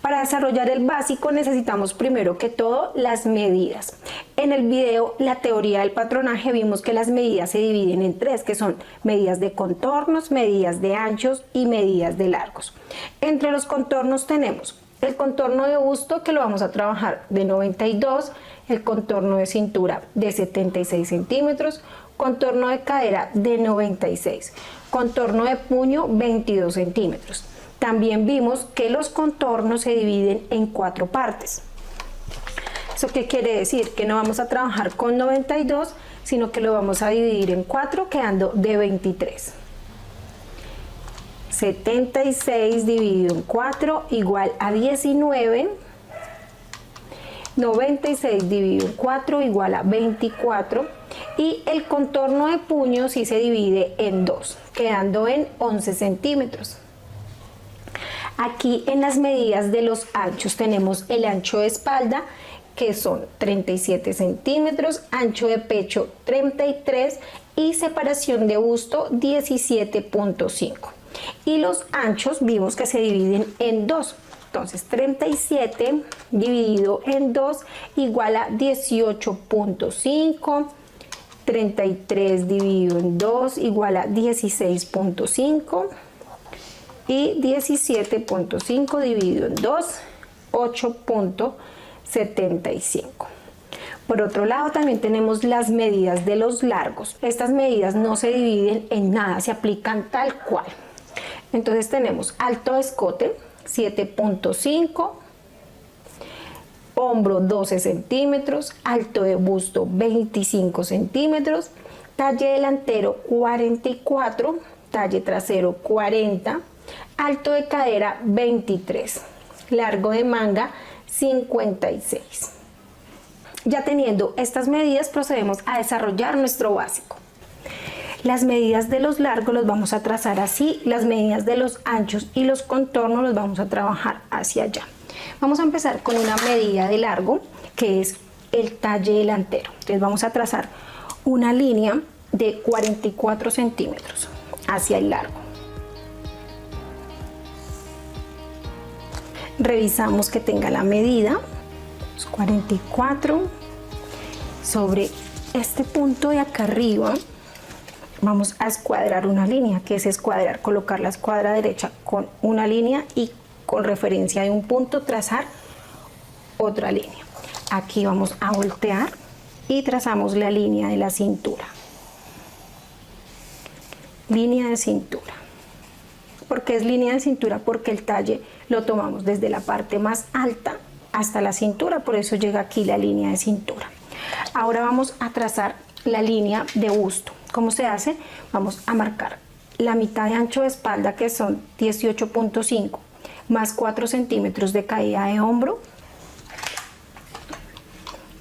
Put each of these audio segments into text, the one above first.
Para desarrollar el básico necesitamos primero que todo las medidas. En el video La teoría del patronaje vimos que las medidas se dividen en tres, que son medidas de contornos, medidas de anchos y medidas de largos. Entre los contornos tenemos el contorno de busto, que lo vamos a trabajar de 92, el contorno de cintura de 76 centímetros, contorno de cadera de 96, contorno de puño 22 centímetros. También vimos que los contornos se dividen en 4 partes. ¿Eso qué quiere decir? Que no vamos a trabajar con 92, sino que lo vamos a dividir en 4, quedando de 23. 76 dividido en 4 igual a 19. 96 dividido en 4 igual a 24. Y el contorno de puño sí se divide en 2, quedando en 11 centímetros. Aquí en las medidas de los anchos tenemos el ancho de espalda, que son 37 centímetros, ancho de pecho 33 y separación de busto 17.5. Y los anchos vimos que se dividen en 2. Entonces 37 dividido en 2 igual a 18.5. 33 dividido en 2 igual a 16.5. Y 17.5 dividido en 2, 8.75. Por otro lado, también tenemos las medidas de los largos. Estas medidas no se dividen en nada, se aplican tal cual. Entonces tenemos alto de escote 7.5, hombro 12 centímetros, alto de busto 25 centímetros, talle delantero 44, talle trasero 40, alto de cadera 23, largo de manga 56. Ya teniendo estas medidas, procedemos a desarrollar nuestro básico. Las medidas de los largos los vamos a trazar así, las medidas de los anchos y los contornos los vamos a trabajar hacia allá. Vamos a empezar con una medida de largo, que es el talle delantero. Entonces vamos a trazar una línea de 44 centímetros hacia el largo. Revisamos que tenga la medida, 44. Sobre este punto de acá arriba vamos a escuadrar una línea, que es escuadrar, colocar la escuadra derecha con una línea y con referencia de un punto trazar otra línea. Aquí vamos a voltear y trazamos la línea de la cintura. Línea de cintura. ¿Por qué es línea de cintura? Porque el talle lo tomamos desde la parte más alta hasta la cintura, por eso llega aquí la línea de cintura. Ahora vamos a trazar la línea de busto. ¿Cómo se hace? Vamos a marcar la mitad de ancho de espalda, que son 18.5, más 4 centímetros de caída de hombro,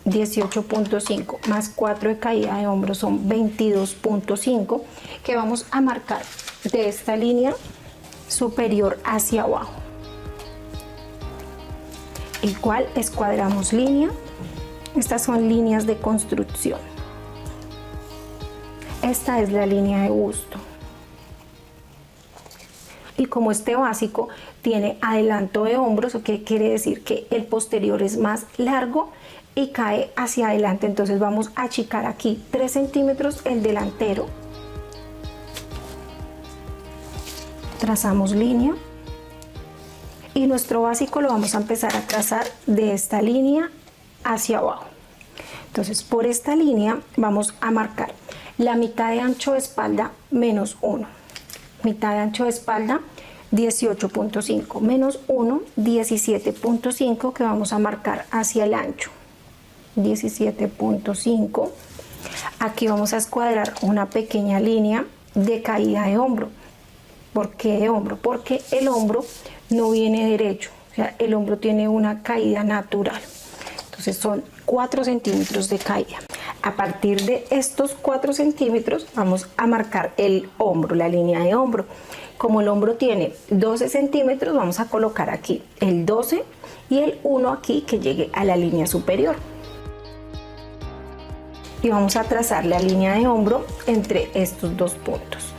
18.5 más 4 de caída de hombro son 22.5, que vamos a marcar de esta línea superior hacia abajo. Igual escuadramos línea. Estas son líneas de construcción. Esta es la línea de busto. Y como este básico tiene adelanto de hombros, ¿qué quiere decir? Que el posterior es más largo y cae hacia adelante. Entonces vamos a achicar aquí 3 centímetros el delantero. Trazamos línea. Y nuestro básico lo vamos a empezar a trazar de esta línea hacia abajo. Entonces por esta línea vamos a marcar la mitad de ancho de espalda menos 1. Mitad de ancho de espalda 18.5 menos 1, 17.5, que vamos a marcar hacia el ancho. 17.5. Aquí vamos a escuadrar una pequeña línea de caída de hombro. ¿Por qué de hombro? Porque el hombro no viene derecho, o sea, el hombro tiene una caída natural. Entonces son 4 centímetros de caída. A partir de estos 4 centímetros vamos a marcar el hombro, la línea de hombro. Como el hombro tiene 12 centímetros, vamos a colocar aquí el 12 y el 1 aquí, que llegue a la línea superior. Y vamos a trazar la línea de hombro entre estos dos puntos.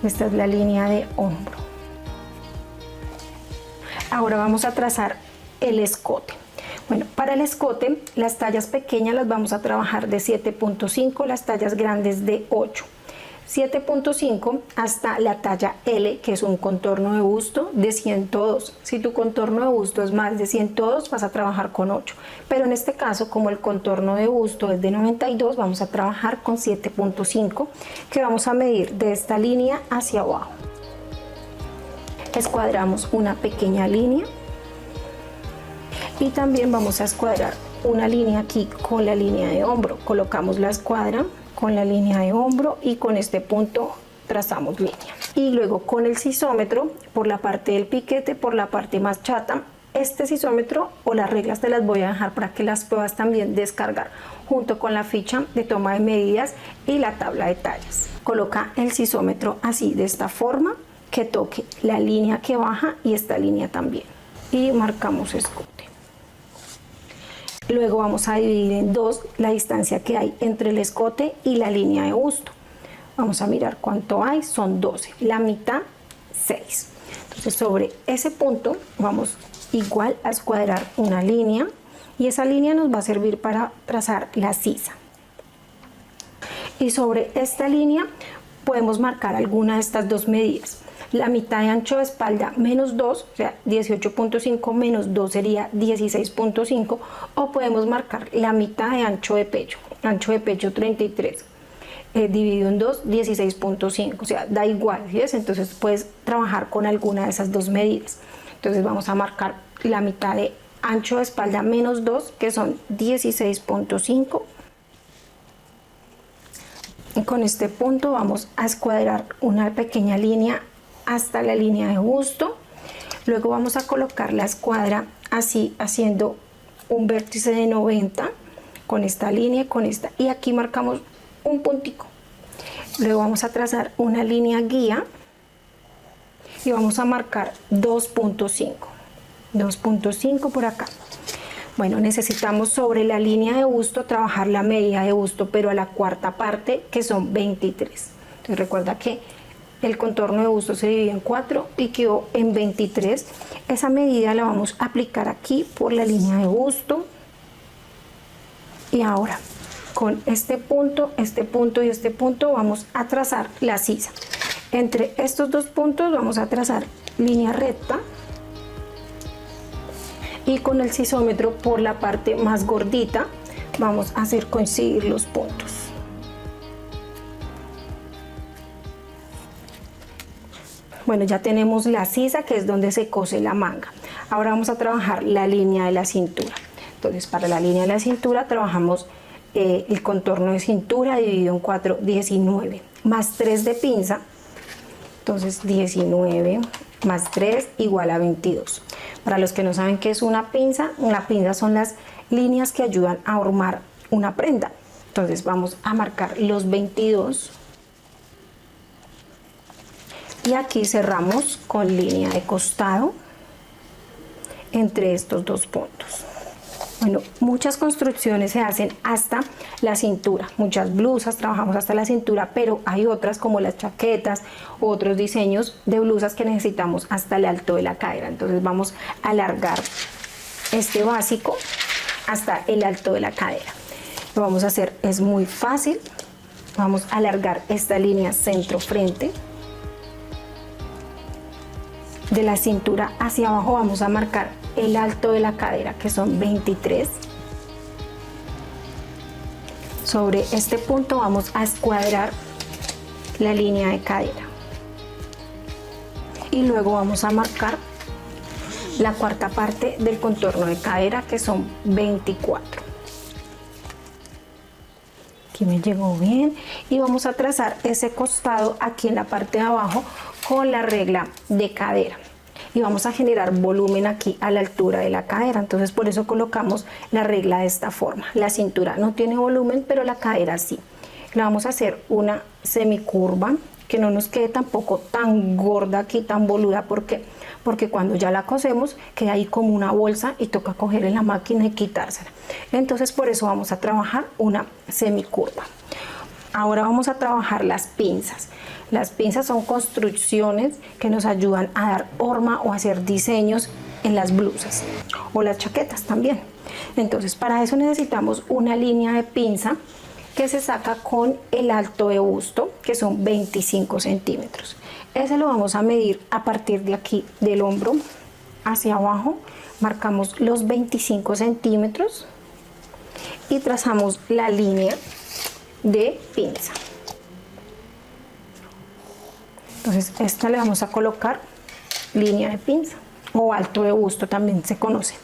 Esta es la línea de hombro. Ahora vamos a trazar el escote. Bueno, para el escote, las tallas pequeñas las vamos a trabajar de 7.5, las tallas grandes de 8. 7.5 hasta la talla L, que es un contorno de busto de 102. Si tu contorno de busto es más de 102, vas a trabajar con 8. Pero en este caso, como el contorno de busto es de 92, vamos a trabajar con 7.5, que vamos a medir de esta línea hacia abajo. Escuadramos una pequeña línea y también vamos a escuadrar una línea aquí con la línea de hombro. Colocamos la escuadra con la línea de hombro y con este punto trazamos línea. Y luego con el sisómetro, por la parte del piquete, por la parte más chata, este sisómetro o las reglas te las voy a dejar para que las puedas también descargar junto con la ficha de toma de medidas y la tabla de tallas. Coloca el sisómetro así, de esta forma, que toque la línea que baja y esta línea también. Y marcamos escote. Luego vamos a dividir en dos la distancia que hay entre el escote y la línea de busto. Vamos a mirar cuánto hay, son 12, la mitad 6. Entonces sobre ese punto vamos igual a escuadrar una línea y esa línea nos va a servir para trazar la sisa. Y sobre esta línea podemos marcar alguna de estas dos medidas. La mitad de ancho de espalda menos 2, o sea 18.5 menos 2 sería 16.5, o podemos marcar la mitad de ancho de pecho 33, dividido en 2, 16.5, o sea da igual, ¿sí? Entonces puedes trabajar con alguna de esas dos medidas. Entonces vamos a marcar la mitad de ancho de espalda menos 2, que son 16.5. Y con este punto vamos a escuadrar una pequeña línea hasta la línea de busto. Luego vamos a colocar la escuadra así, haciendo un vértice de 90 con esta línea, con esta, y aquí marcamos un puntico. Luego vamos a trazar una línea guía y vamos a marcar 2.5 por acá. Bueno, necesitamos sobre la línea de busto trabajar la medida de busto, pero a la cuarta parte, que son 23. Entonces recuerda que el contorno de busto se divide en 4 y quedó en 23. Esa medida la vamos a aplicar aquí por la línea de busto. Y ahora con este punto y este punto vamos a trazar la sisa. Entre estos dos puntos vamos a trazar línea recta. Y con el sisómetro por la parte más gordita vamos a hacer coincidir los puntos. Bueno, ya tenemos la sisa, que es donde se cose la manga. Ahora vamos a trabajar la línea de la cintura. Entonces para la línea de la cintura trabajamos el contorno de cintura dividido en 4, 19, más 3 de pinza. Entonces 19 más 3 igual a 22. Para los que no saben qué es una pinza son las líneas que ayudan a hormar una prenda. Entonces vamos a marcar los 22 y aquí cerramos con línea de costado entre estos dos puntos. Bueno, muchas construcciones se hacen hasta la cintura, muchas blusas trabajamos hasta la cintura, pero hay otras como las chaquetas, otros diseños de blusas que necesitamos hasta el alto de la cadera. Entonces vamos a alargar este básico hasta el alto de la cadera. Lo vamos a hacer, es muy fácil. Vamos a alargar esta línea centro-frente. De la cintura hacia abajo vamos a marcar el alto de la cadera, que son 23. Sobre este punto vamos a escuadrar la línea de cadera. Y luego vamos a marcar la cuarta parte del contorno de cadera, que son 24. Aquí me llegó bien. Y vamos a trazar ese costado aquí en la parte de abajo con la regla de cadera. Y vamos a generar volumen aquí a la altura de la cadera. Entonces por eso colocamos la regla de esta forma. La cintura no tiene volumen, pero la cadera sí. Le vamos a hacer una semicurva que no nos quede tampoco tan gorda aquí, tan boluda, porque cuando ya la cosemos queda ahí como una bolsa y toca coger en la máquina y quitársela. Entonces por eso vamos a trabajar una semicurva. Ahora vamos a trabajar las pinzas. Las pinzas son construcciones que nos ayudan a dar horma o hacer diseños en las blusas o las chaquetas también. Entonces para eso necesitamos una línea de pinza que se saca con el alto de busto, que son 25 centímetros. Ese lo vamos a medir a partir de aquí del hombro hacia abajo. Marcamos los 25 centímetros y trazamos la línea de pinza. Entonces esta le vamos a colocar línea de pinza o alto de busto también se conoce.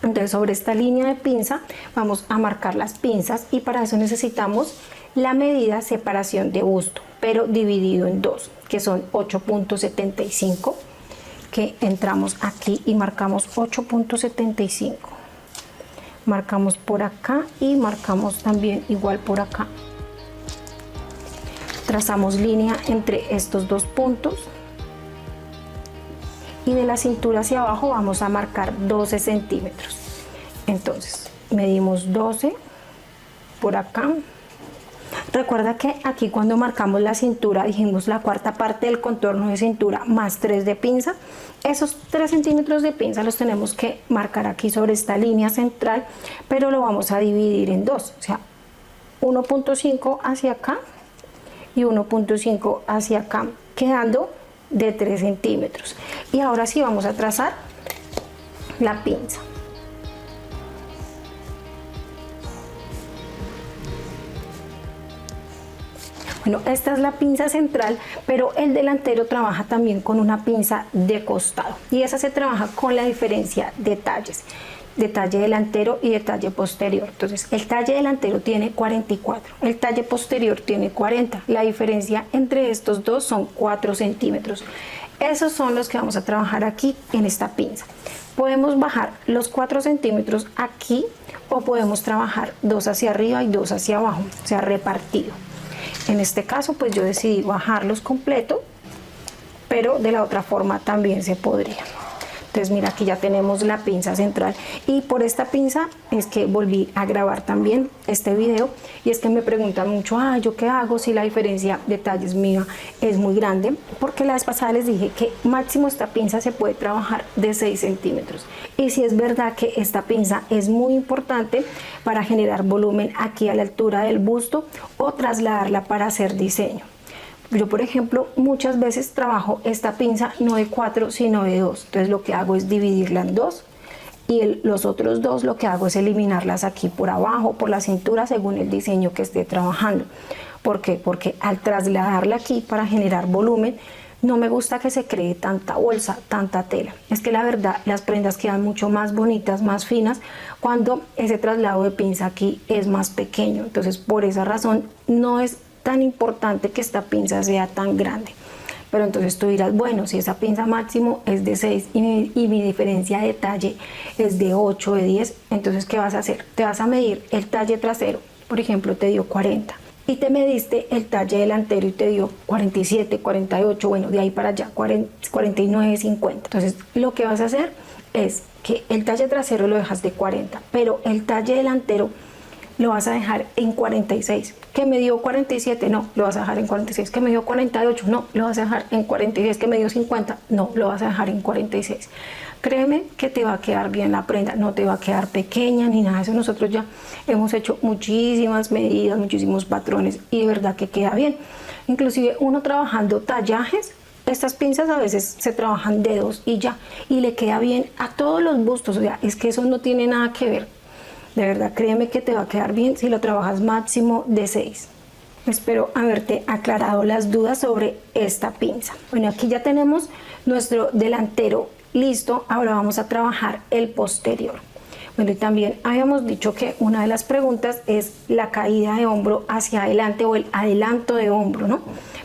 Entonces sobre esta línea de pinza vamos a marcar las pinzas y para eso necesitamos la medida separación de busto, pero dividido en dos, que son 8.75, que entramos aquí y marcamos 8.75. Marcamos por acá y marcamos también igual por acá. Trazamos línea entre estos dos puntos y de la cintura hacia abajo vamos a marcar 12 centímetros. Entonces medimos 12 por acá. Recuerda que aquí cuando marcamos la cintura dijimos la cuarta parte del contorno de cintura más 3 de pinza. Esos 3 centímetros de pinza los tenemos que marcar aquí sobre esta línea central, pero lo vamos a dividir en dos, o sea 1.5 hacia acá y 1.5 hacia acá, quedando de 3 centímetros. Y ahora sí vamos a trazar la pinza. Bueno, esta es la pinza central, pero el delantero trabaja también con una pinza de costado y esa se trabaja con la diferencia de talles, de talle delantero y de talle posterior. Entonces el talle delantero tiene 44, el talle posterior tiene 40, la diferencia entre estos dos son 4 centímetros. Esos son los que vamos a trabajar aquí en esta pinza. Podemos bajar los 4 centímetros aquí o podemos trabajar 2 hacia arriba y 2 hacia abajo, o sea repartido. En este caso pues yo decidí bajarlos completo, pero de la otra forma también se podría. Entonces mira, aquí ya tenemos la pinza central y por esta pinza es que volví a grabar también este video y es que me preguntan mucho, ¿yo qué hago si la diferencia de talles mía es muy grande? Porque la vez pasada les dije que máximo esta pinza se puede trabajar de 6 centímetros y si es verdad que esta pinza es muy importante para generar volumen aquí a la altura del busto o trasladarla para hacer diseño. Yo, por ejemplo, muchas veces trabajo esta pinza no de 4 sino de 2, entonces lo que hago es dividirla en 2 y los otros 2 lo que hago es eliminarlas aquí por abajo, por la cintura, según el diseño que esté trabajando. ¿Por qué? Porque al trasladarla aquí para generar volumen, no me gusta que se cree tanta bolsa, tanta tela. Es que la verdad las prendas quedan mucho más bonitas, más finas, cuando ese traslado de pinza aquí es más pequeño. Entonces por esa razón no es tan importante que esta pinza sea tan grande. Pero entonces tú dirás, bueno, si esa pinza máximo es de 6 y mi diferencia de talle es de 8, de 10, entonces ¿qué vas a hacer? Te vas a medir el talle trasero, por ejemplo te dio 40 y te mediste el talle delantero y te dio 47, 48, bueno, de ahí para allá 49, 50. Entonces lo que vas a hacer es que el talle trasero lo dejas de 40, pero el talle delantero lo vas a dejar en 46. ¿Que me dio 47? No, lo vas a dejar en 46. ¿Que me dio 48? No, lo vas a dejar en 46. ¿Que me dio 50? No, lo vas a dejar en 46. Créeme que te va a quedar bien la prenda, no te va a quedar pequeña ni nada de eso. Nosotros ya hemos hecho muchísimas medidas, muchísimos patrones y de verdad que queda bien. Inclusive uno trabajando tallajes, estas pinzas a veces se trabajan dedos y ya, y le queda bien a todos los bustos. O sea, es que eso no tiene nada que ver. De verdad, créeme que te va a quedar bien si lo trabajas máximo de 6. Espero haberte aclarado las dudas sobre esta pinza. Bueno, aquí ya tenemos nuestro delantero listo. Ahora vamos a trabajar el posterior. Bueno, y también habíamos dicho que una de las preguntas es la caída de hombro hacia adelante o el adelanto de hombro, ¿no?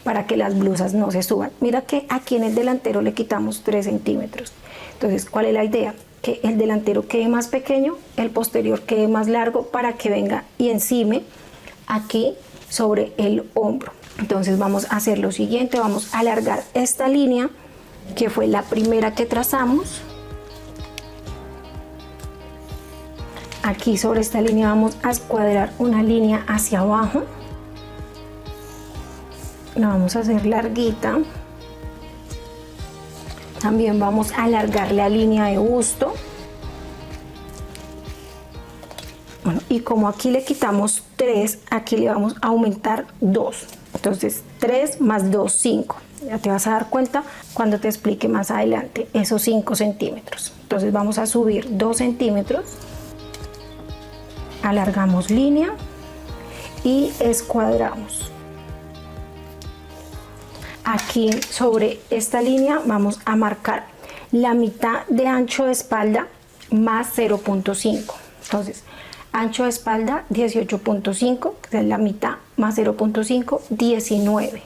Para que las blusas no se suban. Mira que aquí en el delantero le quitamos 3 centímetros. Entonces, ¿cuál es la idea? Que el delantero quede más pequeño, el posterior quede más largo para que venga y encime aquí sobre el hombro. Entonces vamos a hacer lo siguiente, vamos a alargar esta línea que fue la primera que trazamos. Aquí sobre esta línea vamos a escuadrar una línea hacia abajo, la vamos a hacer larguita. También vamos a alargar la línea de busto. Bueno, y como aquí le quitamos 3, aquí le vamos a aumentar 2. Entonces 3 más 2, 5. Ya te vas a dar cuenta cuando te explique más adelante esos 5 centímetros. Entonces vamos a subir 2 centímetros. Alargamos línea y escuadramos. Aquí sobre esta línea vamos a marcar la mitad de ancho de espalda más 0.5. Entonces, ancho de espalda 18.5, que es la mitad, más 0.5, 19.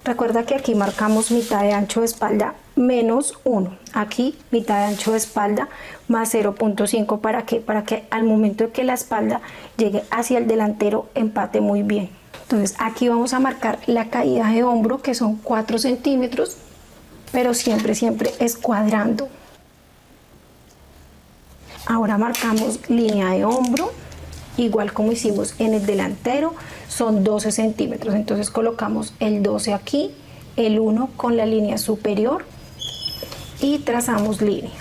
Recuerda que aquí marcamos mitad de ancho de espalda menos 1. Aquí mitad de ancho de espalda más 0.5. ¿Para qué? Para que al momento de que la espalda llegue hacia el delantero empate muy bien. Entonces aquí vamos a marcar la caída de hombro, que son 4 centímetros, pero siempre escuadrando. Ahora marcamos línea de hombro, igual como hicimos en el delantero, son 12 centímetros. Entonces colocamos el 12 aquí, el 1 con la línea superior y trazamos línea.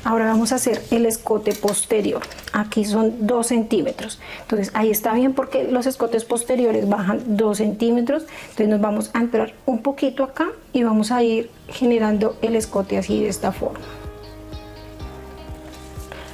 Ahora vamos a hacer el escote posterior. Aquí son 2 centímetros. Entonces ahí está bien porque los escotes posteriores bajan 2 centímetros. Entonces nos vamos a entrar un poquito acá y vamos a ir generando el escote así de esta forma.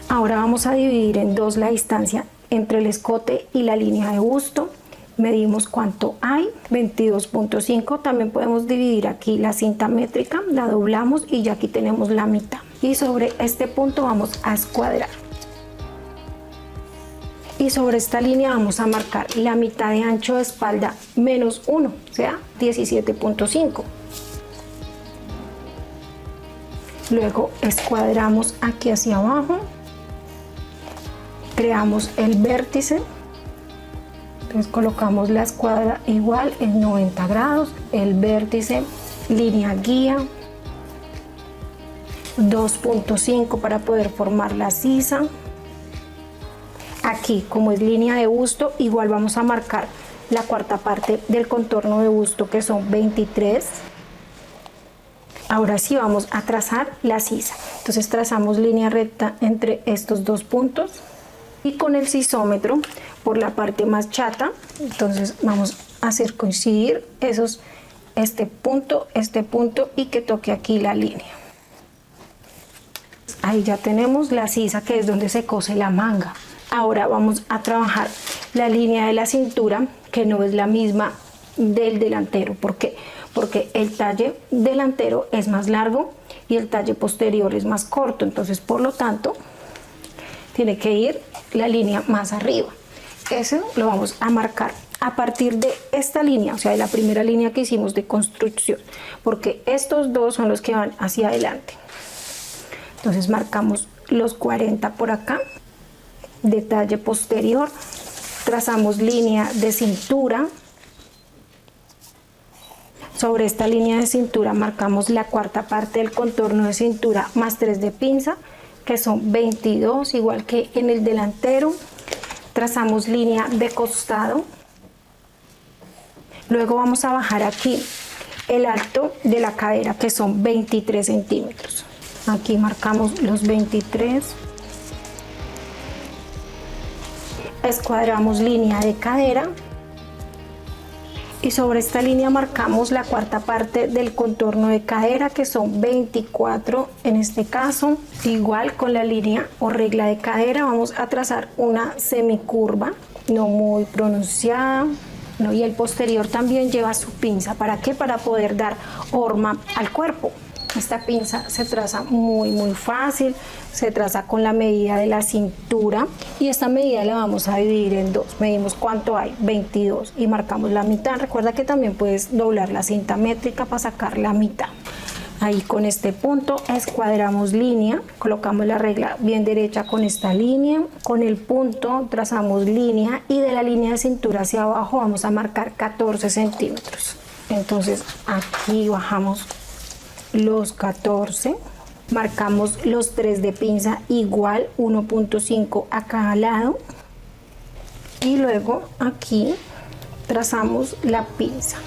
Ahora vamos a dividir en 2 la distancia entre el escote y la línea de busto. Medimos cuánto hay, 22.5. También podemos dividir aquí la cinta métrica, la doblamos y ya aquí tenemos la mitad. Y sobre este punto vamos a escuadrar. Y sobre esta línea vamos a marcar la mitad de ancho de espalda menos 1, o sea, 17.5. Luego escuadramos aquí hacia abajo. Creamos el vértice. Entonces colocamos la escuadra igual en 90 grados, el vértice, línea guía, 2.5 para poder formar la sisa. Aquí, como es línea de busto, igual vamos a marcar la cuarta parte del contorno de busto, que son 23. Ahora sí vamos a trazar la sisa. Entonces trazamos línea recta entre estos 2 puntos y con el sisómetro por la parte más chata, entonces vamos a hacer coincidir este punto y que toque aquí la línea. Ahí ya tenemos la sisa, que es donde se cose la manga. Ahora vamos a trabajar la línea de la cintura, que no es la misma del delantero. ¿Por qué? Porque el talle delantero es más largo y el talle posterior es más corto, entonces por lo tanto tiene que ir la línea más arriba. Eso lo vamos a marcar a partir de esta línea, o sea, de la primera línea que hicimos de construcción, porque estos dos son los que van hacia adelante. Entonces marcamos los 40 por acá, de talle posterior, trazamos línea de cintura. Sobre esta línea de cintura marcamos la cuarta parte del contorno de cintura más 3 de pinza, que son 22, igual que en el delantero. Trazamos línea de costado. Luego vamos a bajar aquí el alto de la cadera, que son 23 centímetros. Aquí marcamos los 23. Escuadramos línea de cadera. Y sobre esta línea marcamos la cuarta parte del contorno de cadera, que son 24 en este caso. Igual con la línea o regla de cadera vamos a trazar una semicurva, no muy pronunciada. ¿No? Y el posterior también lleva su pinza. ¿Para qué? Para poder dar horma al cuerpo. Esta pinza se traza muy fácil, se traza con la medida de la cintura y esta medida la vamos a dividir en 2. Medimos cuánto hay, 22, y marcamos la mitad. Recuerda que también puedes doblar la cinta métrica para sacar la mitad. Ahí con este punto escuadramos línea, colocamos la regla bien derecha con esta línea, con el punto trazamos línea y de la línea de cintura hacia abajo vamos a marcar 14 centímetros. Entonces aquí bajamos los 14, marcamos los 3 de pinza igual, 1.5 a cada lado y luego aquí trazamos la pinza.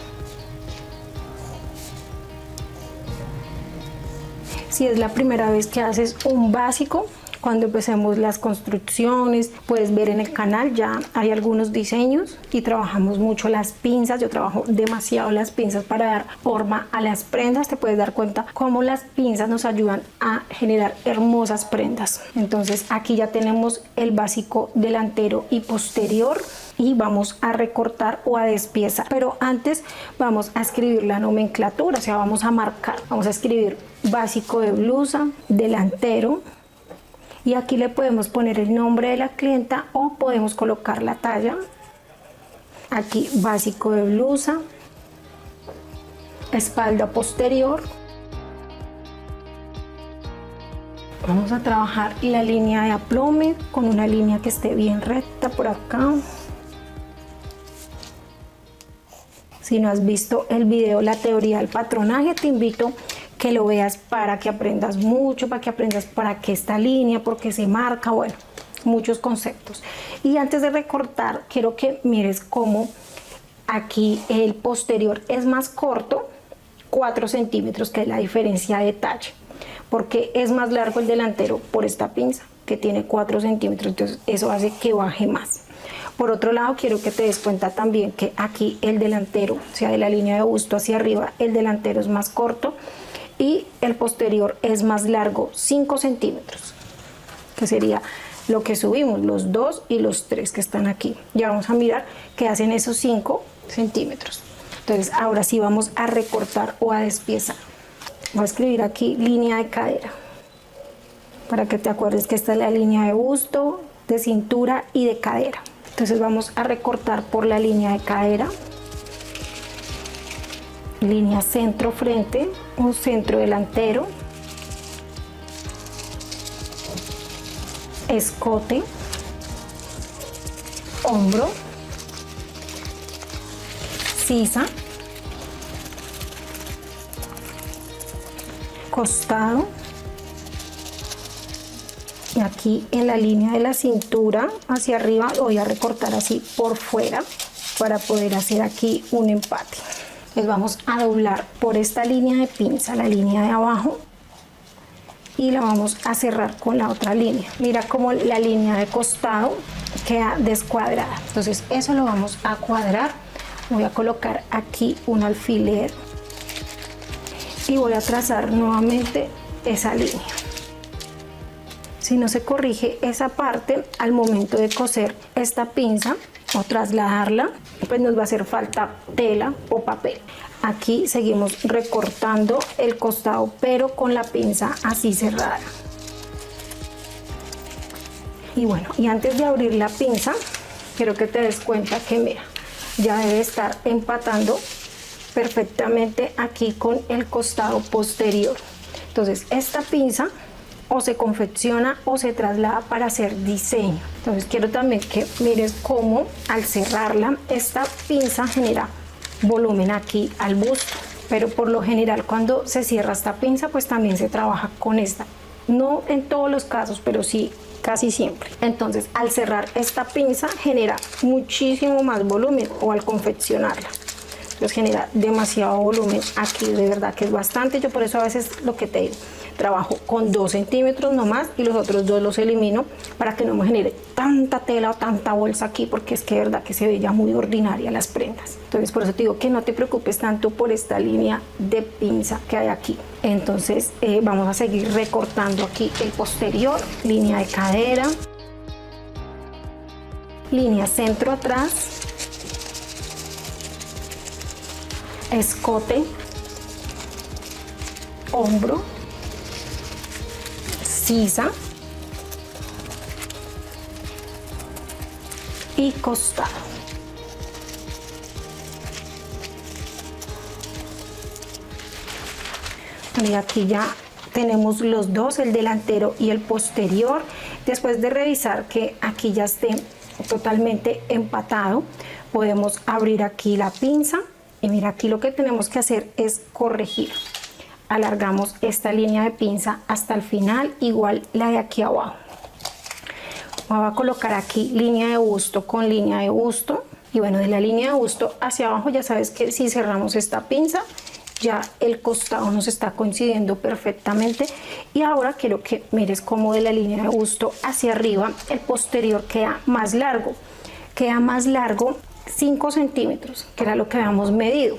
Si es la primera vez que haces un básico, cuando empecemos las construcciones, puedes ver en el canal, ya hay algunos diseños y trabajamos mucho las pinzas. Yo trabajo demasiado las pinzas para dar forma a las prendas. Te puedes dar cuenta cómo las pinzas nos ayudan a generar hermosas prendas. Entonces aquí ya tenemos el básico delantero y posterior y vamos a recortar o a despiezar. Pero antes vamos a escribir la nomenclatura, o sea, vamos a marcar, vamos a escribir básico de blusa, delantero, y aquí le podemos poner el nombre de la clienta o podemos colocar la talla. Aquí básico de blusa, espalda posterior. Vamos a trabajar la línea de aplome con una línea que esté bien recta por acá. Si no has visto el video La teoría del patronaje, te invito que lo veas para que aprendas mucho, para que aprendas para qué esta línea, por qué se marca, bueno, muchos conceptos. Y antes de recortar, quiero que mires cómo aquí el posterior es más corto, 4 centímetros, que es la diferencia de talla, porque es más largo el delantero por esta pinza, que tiene 4 centímetros, entonces eso hace que baje más. Por otro lado, quiero que te des cuenta también que aquí el delantero, o sea, de la línea de busto hacia arriba, el delantero es más corto, y el posterior es más largo, 5 centímetros, que sería lo que subimos, los 2 y los 3 que están aquí. Ya vamos a mirar qué hacen esos 5 centímetros. Entonces ahora sí vamos a recortar o a despiezar. Voy a escribir aquí línea de cadera, para que te acuerdes que esta es la línea de busto, de cintura y de cadera. Entonces vamos a recortar por la línea de cadera, línea centro frente o centro delantero, escote, hombro, sisa, costado, y aquí en la línea de la cintura hacia arriba voy a recortar así por fuera para poder hacer aquí un empate. Les vamos a doblar por esta línea de pinza, la línea de abajo, y la vamos a cerrar con la otra línea. Mira cómo la línea de costado queda descuadrada, entonces eso lo vamos a cuadrar. Voy a colocar aquí un alfiler y voy a trazar nuevamente esa línea. Si no se corrige esa parte al momento de coser esta pinza o trasladarla, pues nos va a hacer falta tela o papel. Aquí seguimos recortando el costado, pero con la pinza así cerrada. Y bueno, y antes de abrir la pinza, quiero que te des cuenta que mira, ya debe estar empatando perfectamente aquí con el costado posterior. Entonces esta pinza o se confecciona o se traslada para hacer diseño. Entonces quiero también que mires cómo al cerrarla esta pinza genera volumen aquí al busto, pero por lo general cuando se cierra esta pinza pues también se trabaja con esta, no en todos los casos, pero sí casi siempre. Entonces al cerrar esta pinza genera muchísimo más volumen, o al confeccionarla pues genera demasiado volumen aquí, de verdad que es bastante. Yo por eso a veces lo que te digo, trabajo con 2 centímetros nomás y los otros 2 los elimino para que no me genere tanta tela o tanta bolsa aquí, porque es que de verdad que se ve ya muy ordinaria las prendas. Entonces por eso te digo que no te preocupes tanto por esta línea de pinza que hay aquí. Entonces vamos a seguir recortando aquí el posterior, línea de cadera, línea centro atrás, escote, hombro, sisa y costado. Y aquí ya tenemos los dos, el delantero y el posterior. Después de revisar que aquí ya esté totalmente empatado, podemos abrir aquí la pinza y mira, aquí lo que tenemos que hacer es corregir. Alargamos esta línea de pinza hasta el final, igual la de aquí abajo. Voy a colocar aquí línea de busto con línea de busto, y bueno, de la línea de busto hacia abajo ya sabes que si cerramos esta pinza ya el costado nos está coincidiendo perfectamente. Y ahora quiero que mires cómo de la línea de busto hacia arriba el posterior queda más largo 5 centímetros, que era lo que habíamos medido,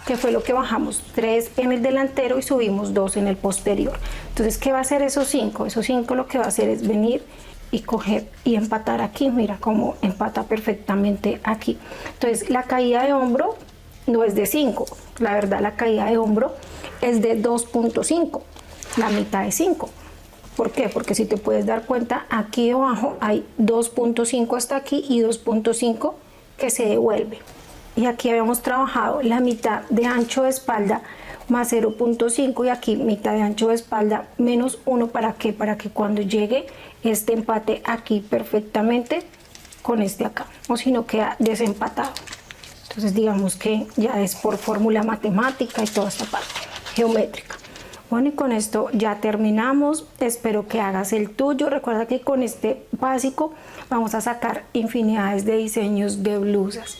que fue lo que bajamos 3 en el delantero y subimos 2 en el posterior. Entonces, ¿qué va a hacer esos 5? Esos 5 lo que va a hacer es venir y coger y empatar aquí. Mira cómo empata perfectamente aquí. Entonces, la caída de hombro no es de 5, la verdad la caída de hombro es de 2.5, la mitad de 5. ¿Por qué? Porque si te puedes dar cuenta, aquí debajo hay 2.5 hasta aquí y 2.5 que se devuelve. Y aquí habíamos trabajado la mitad de ancho de espalda más 0.5 y aquí mitad de ancho de espalda menos 1. ¿Para qué? Para que cuando llegue este empate aquí perfectamente con este acá, o si no queda desempatado. Entonces digamos que ya es por fórmula matemática y toda esta parte geométrica. Bueno, y con esto ya terminamos. Espero que hagas el tuyo. Recuerda que con este básico vamos a sacar infinidades de diseños de blusas.